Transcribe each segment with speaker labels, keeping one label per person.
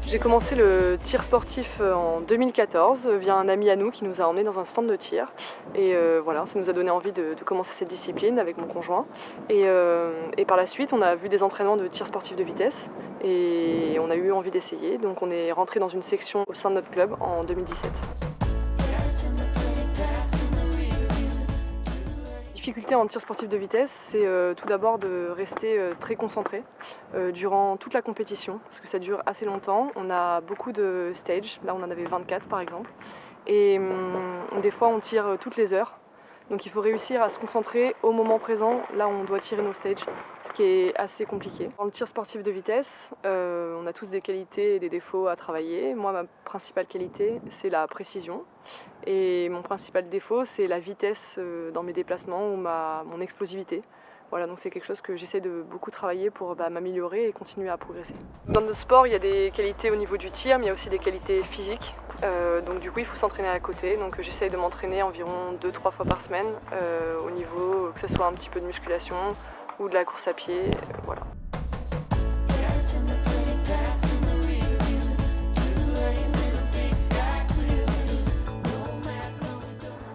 Speaker 1: J'ai commencé le tir sportif en 2014 via un ami à nous qui nous a emmenés dans un stand de tir. Et voilà, ça nous a donné envie de commencer cette discipline avec mon conjoint. Et par la suite, on a vu des entraînements de tir sportif de vitesse et on a eu envie d'essayer. Donc on est rentré dans une section au sein de notre club en 2017. La difficulté en tir sportif de vitesse, c'est tout d'abord de rester très concentré durant toute la compétition, parce que ça dure assez longtemps. On a beaucoup de stages, là on en avait 24 par exemple, et des fois on tire toutes les heures. Donc il faut réussir à se concentrer au moment présent, là où on doit tirer nos stages, ce qui est assez compliqué. Dans le tir sportif de vitesse, on a tous des qualités et des défauts à travailler. Moi, ma principale qualité, c'est la précision. Et mon principal défaut, c'est la vitesse dans mes déplacements ou mon explosivité. Voilà, donc c'est quelque chose que j'essaie de beaucoup travailler pour m'améliorer et continuer à progresser. Dans notre sport, il y a des qualités au niveau du tir, mais il y a aussi des qualités physiques. Donc du coup, il faut s'entraîner à côté. Donc j'essaye de m'entraîner environ 2-3 fois par semaine au niveau que ce soit un petit peu de musculation ou de la course à pied. Voilà.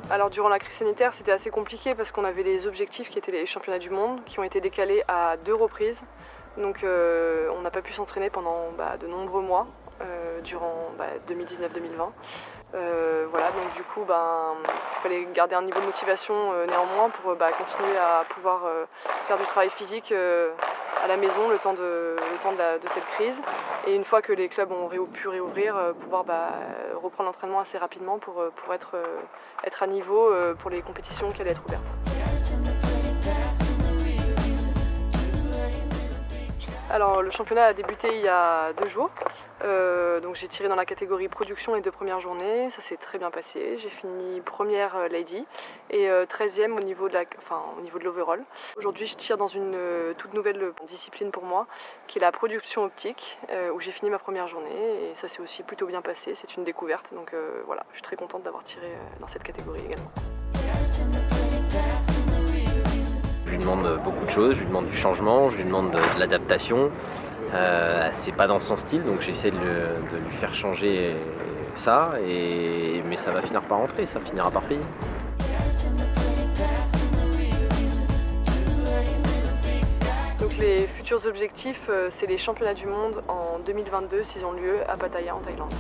Speaker 1: Alors durant la crise sanitaire, c'était assez compliqué parce qu'on avait des objectifs qui étaient les championnats du monde, qui ont été décalés à 2 reprises. Donc on n'a pas pu s'entraîner pendant de nombreux mois durant 2019-2020. Voilà, donc du coup, il fallait garder un niveau de motivation néanmoins pour continuer à pouvoir faire du travail physique à la maison le temps de cette crise. Et une fois que les clubs ont pu réouvrir, pouvoir reprendre l'entraînement assez rapidement pour être à niveau pour les compétitions qui allaient être ouvertes. Alors le championnat a débuté il y a 2 jours, donc j'ai tiré dans la catégorie production les 2 premières journées, ça s'est très bien passé, j'ai fini première lady et 13e au niveau de l'overall. Aujourd'hui je tire dans une toute nouvelle discipline pour moi qui est la production optique où j'ai fini ma première journée et ça s'est aussi plutôt bien passé, c'est une découverte donc voilà, je suis très contente d'avoir tiré dans cette catégorie également.
Speaker 2: Je lui demande beaucoup de choses, je lui demande du changement, je lui demande de l'adaptation. C'est pas dans son style, donc j'essaie de lui faire changer ça, mais ça va finir par rentrer, ça finira par payer.
Speaker 1: Donc les futurs objectifs, c'est les championnats du monde en 2022 s'ils ont lieu à Pattaya en Thaïlande.